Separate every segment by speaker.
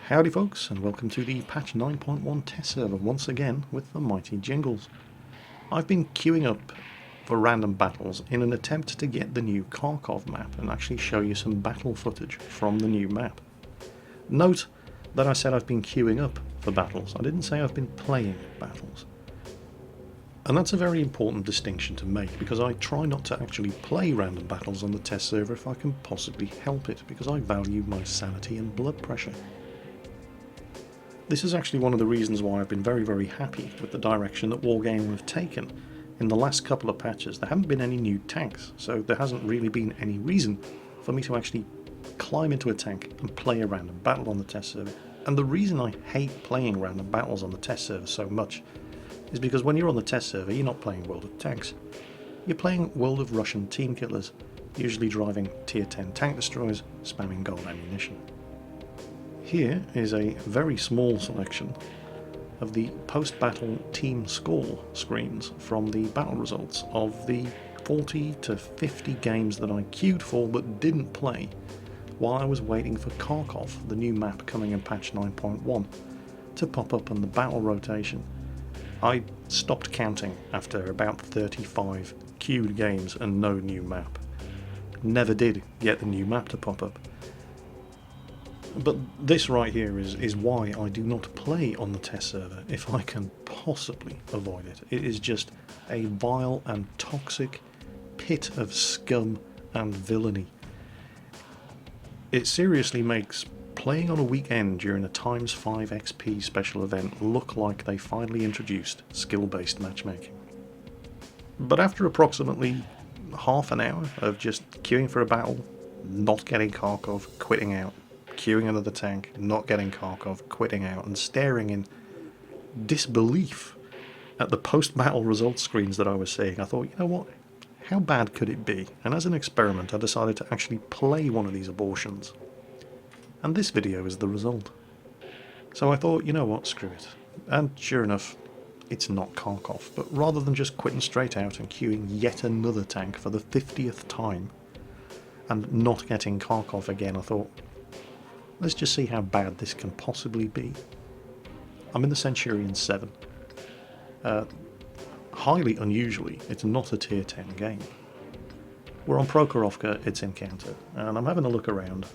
Speaker 1: Howdy folks, and welcome to the patch 9.1 test server once again with the mighty Jingles. I've been queuing up for random battles in an attempt to get the new Kharkov map and actually show you some battle footage from the new map. Note that I said I've been queuing up for battles, I didn't say I've been playing battles. And that's a very important distinction to make, because I try not to actually play random battles on the test server if I can possibly help it, because I value my sanity and blood pressure. This is actually one of the reasons why I've been very happy with the direction that Wargaming have taken. In the last couple of patches there haven't been any new tanks, so there hasn't really been any reason for me to actually climb into a tank and play a random battle on the test server. And the reason I hate playing random battles on the test server so much is because when you're on the test server you're not playing World of Tanks. You're playing World of Russian Teamkillers, usually driving tier 10 tank destroyers, spamming gold ammunition. Here is a very small selection of the post-battle team score screens from the battle results of the 40 to 50 games that I queued for but didn't play while I was waiting for Kharkov, the new map coming in patch 9.1, to pop up on the battle rotation. I stopped counting after about 35 queued games and no new map. Never did get the new map to pop up. But this right here is why I do not play on the test server if I can possibly avoid it. It is just a vile and toxic pit of scum and villainy. It seriously makes playing on a weekend during a ×5 XP special event look like they finally introduced skill-based matchmaking. But after approximately half an hour of just queuing for a battle, not getting Kharkov, quitting out, queuing another tank, not getting Kharkov, quitting out, and staring in disbelief at the post-battle results screens that I was seeing, I thought, you know what, how bad could it be? And as an experiment I decided to actually play one of these abortions. And this video is the result. So I thought, you know what, screw it. And sure enough, it's not Kharkov, but rather than just quitting straight out and queuing yet another tank for the 50th time and not getting Kharkov again, I thought, let's just see how bad this can possibly be. I'm in the Centurion 7. Highly unusually, it's not a tier 10 game. We're on Prokhorovka, it's Encounter, and I'm having a look around,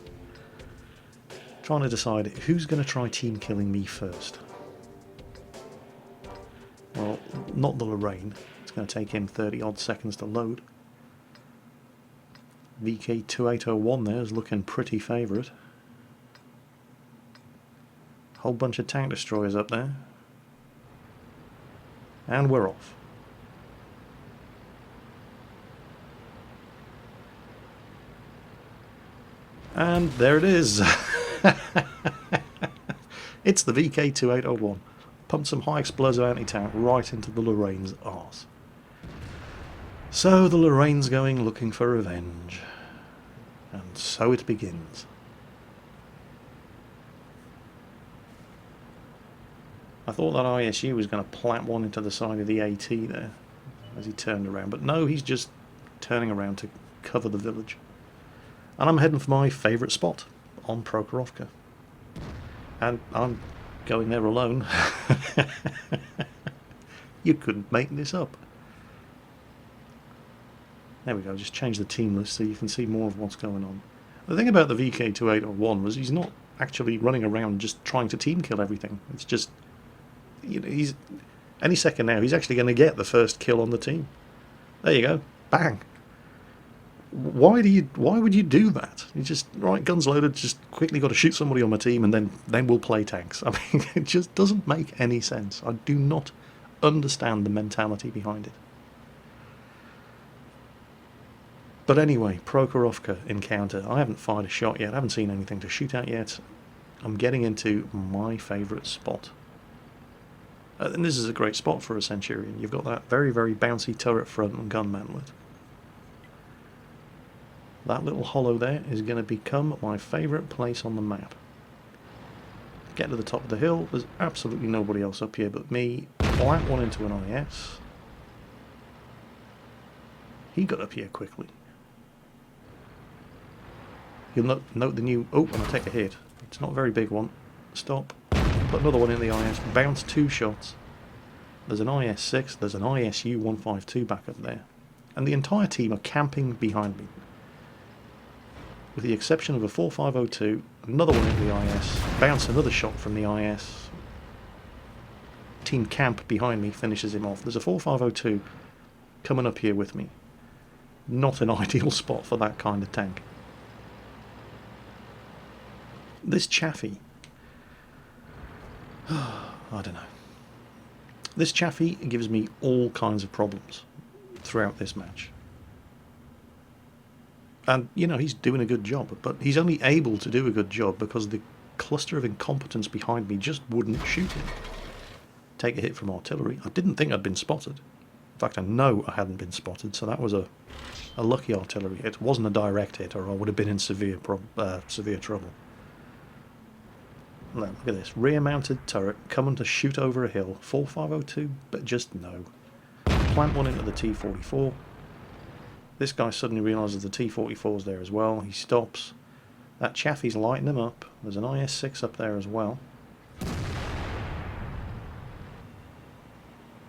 Speaker 1: trying to decide who's going to try team killing me first. Well, not the Lorraine. It's going to take him 30 odd seconds to load. VK2801 there is looking pretty favourite. Whole bunch of tank destroyers up there. And we're off. And there it is. It's the VK2801. Pumped some high explosive anti-tank right into the Lorraine's arse. So the Lorraine's going looking for revenge. And so it begins. I thought that ISU was going to plant one into the side of the AT there as he turned around, but no, he's just turning around to cover the village. And I'm heading for my favourite spot on Prokhorovka. And I'm going there alone. You couldn't make this up. There we go, just change the team list so you can see more of what's going on. The thing about the VK2801 was he's not actually running around just trying to team kill everything. It's just, you know, he's any second now he's actually going to get the first kill on the team. There you go, bang. Why would you do that? You just, right, guns loaded, just quickly got to shoot somebody on my team and then we'll play tanks. I mean, it just doesn't make any sense. I do not understand the mentality behind it. But anyway, Prokhorovka Encounter. I haven't fired a shot yet, I haven't seen anything to shoot at yet. I'm getting into my favourite spot. And this is a great spot for a Centurion. You've got that very bouncy turret front and gun manlet. That little hollow there is going to become my favourite place on the map. Get to the top of the hill, there's absolutely nobody else up here but me. Plant one into an IS. He got up here quickly. You'll note the new... oh, and I take a hit. It's not a very big one. Stop. Put another one in the IS. Bounce 2 shots. There's an IS-6. There's an ISU-152 back up there. And the entire team are camping behind me. With the exception of a 4502, another one in the IS. Bounce another shot from the IS. Team camp behind me finishes him off. There's a 4502 coming up here with me. Not an ideal spot for that kind of tank. This Chaffee, I don't know. This Chaffee gives me all kinds of problems throughout this match. And, you know, he's doing a good job, but he's only able to do a good job because the cluster of incompetence behind me just wouldn't shoot him. Take a hit from artillery. I didn't think I'd been spotted. In fact, I know I hadn't been spotted, so that was a lucky artillery hit. It wasn't a direct hit, or I would have been in severe trouble. No, look at this. Rear-mounted turret coming to shoot over a hill. 4502, but just no. Plant one into the T-44. This guy suddenly realises the T-44's there as well. He stops. That Chaffee's lighting him up. There's an IS-6 up there as well.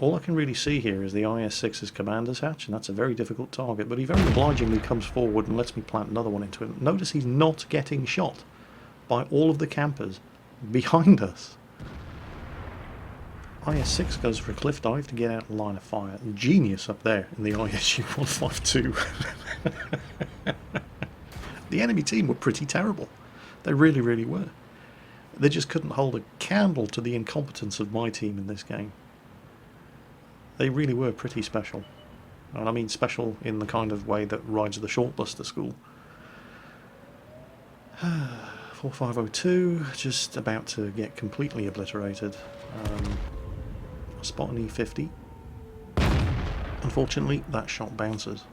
Speaker 1: All I can really see here is the IS-6's commander's hatch, and that's a very difficult target, but he very obligingly comes forward and lets me plant another one into him. Notice he's not getting shot by all of the campers behind us. IS-6 goes for a cliff dive to get out of line of fire. Genius up there in the ISU-152. The enemy team were pretty terrible. They really, really were. They just couldn't hold a candle to the incompetence of my team in this game. They really were pretty special. And I mean special in the kind of way that rides the short bus to school. 4502, just about to get completely obliterated. I spot an E50. Unfortunately, that shot bounces.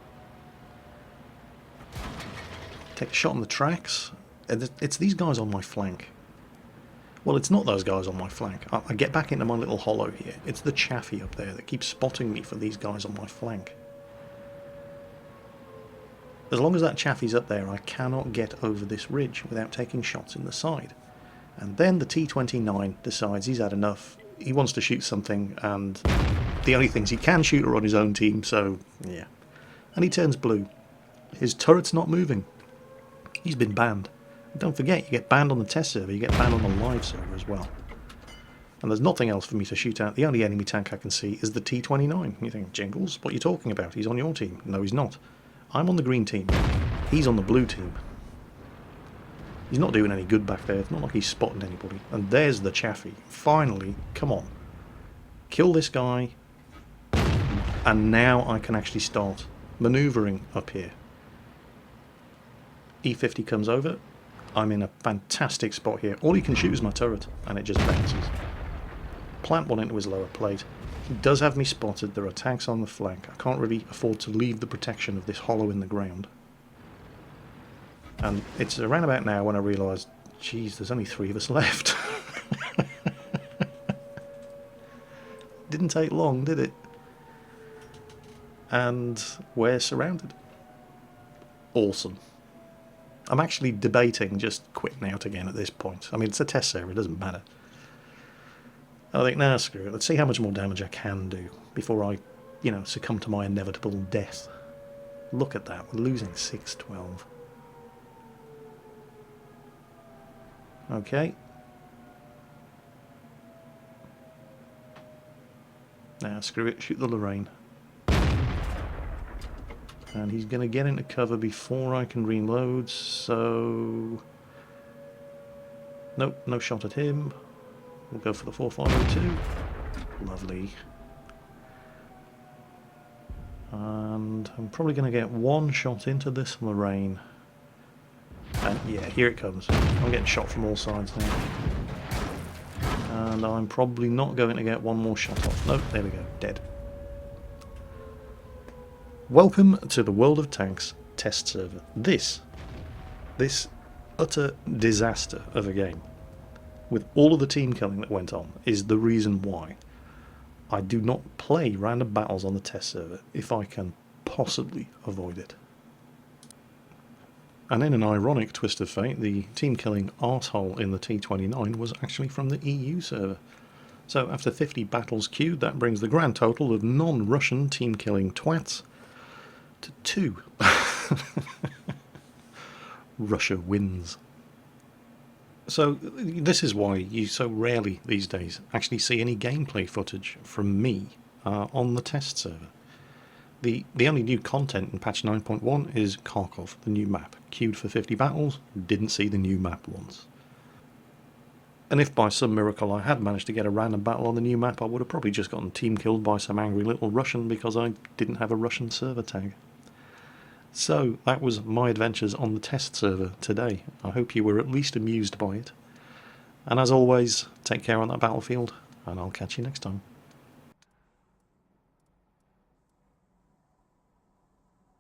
Speaker 1: Take a shot on the tracks. It's these guys on my flank. Well, it's not those guys on my flank. I get back into my little hollow here. It's the Chaffee up there that keeps spotting me for these guys on my flank. As long as that Chaffee's up there, I cannot get over this ridge without taking shots in the side. And then the T-29 decides he's had enough. He wants to shoot something, and the only things he can shoot are on his own team, so yeah. And he turns blue. His turret's not moving. He's been banned. Don't forget, you get banned on the test server, you get banned on the live server as well. And there's nothing else for me to shoot at. The only enemy tank I can see is the T-29. You think, Jingles, what are you talking about? He's on your team. No, he's not. I'm on the green team. He's on the blue team. He's not doing any good back there. It's not like he's spotting anybody. And there's the Chaffee. Finally, come on. Kill this guy. And now I can actually start manoeuvring up here. E50 comes over. I'm in a fantastic spot here. All he can shoot is my turret, and it just bounces. Plant one into his lower plate. He does have me spotted. There are tanks on the flank. I can't really afford to leave the protection of this hollow in the ground. And it's around about now when I realise, geez, there's only 3 of us left. Didn't take long, did it? And we're surrounded. Awesome. I'm actually debating just quitting out again at this point. I mean, it's a test server, it doesn't matter. I think, nah, screw it. Let's see how much more damage I can do before I, you know, succumb to my inevitable death. Look at that, we're losing 6-12. Okay. Now, screw it, shoot the Lorraine. And he's going to get into cover before I can reload, so... Nope, no shot at him. We'll go for the 4502. Lovely. And I'm probably going to get 1 shot into this Lorraine. And yeah, here it comes. I'm getting shot from all sides now. And I'm probably not going to get 1 more shot off. Nope, there we go, dead. Welcome to the World of Tanks test server. This utter disaster of a game, with all of the team killing that went on, is the reason why I do not play random battles on the test server if I can possibly avoid it. And in an ironic twist of fate, the team-killing arsehole in the T29 was actually from the EU server. So after 50 battles queued, that brings the grand total of non-Russian team-killing twats to 2. Russia wins. So this is why you so rarely these days actually see any gameplay footage from me on the test server. The only new content in patch 9.1 is Kharkov, the new map. Queued for 50 battles, didn't see the new map once. And if by some miracle I had managed to get a random battle on the new map, I would have probably just gotten team killed by some angry little Russian because I didn't have a Russian server tag. So that was my adventures on the test server today. I hope you were at least amused by it. And as always, take care on that battlefield, and I'll catch you next time.